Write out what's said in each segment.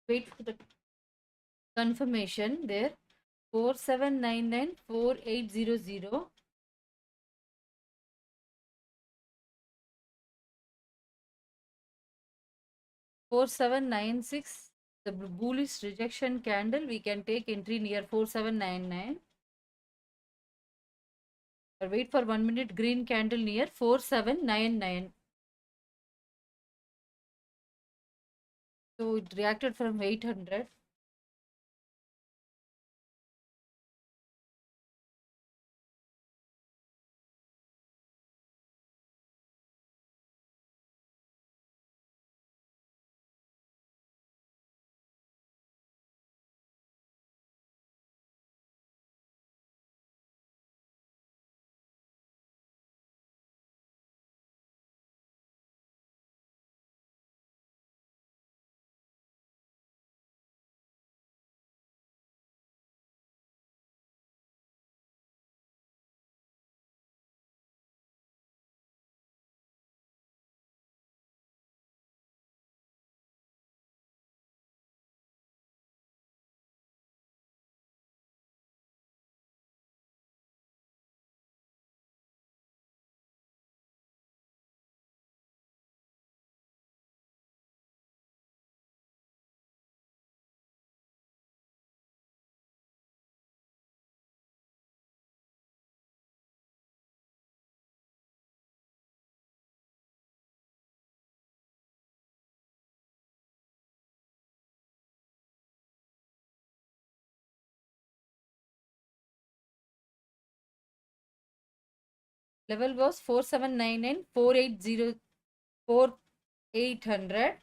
Wait for the confirmation there. 47994800. 4796. The bullish rejection candle. We can take entry near 4799. Or wait for 1 minute green candle near 4799. So it reacted from 800. Level was 4799, 480, 4800.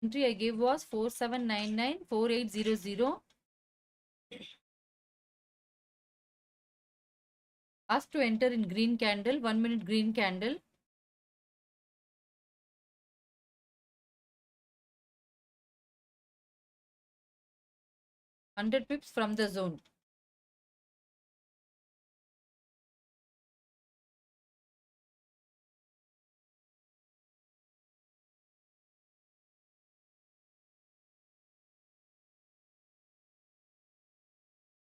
Entry I gave was 4799, 4800. Asked to enter in green candle, 1 minute green candle. 100 pips from the zone.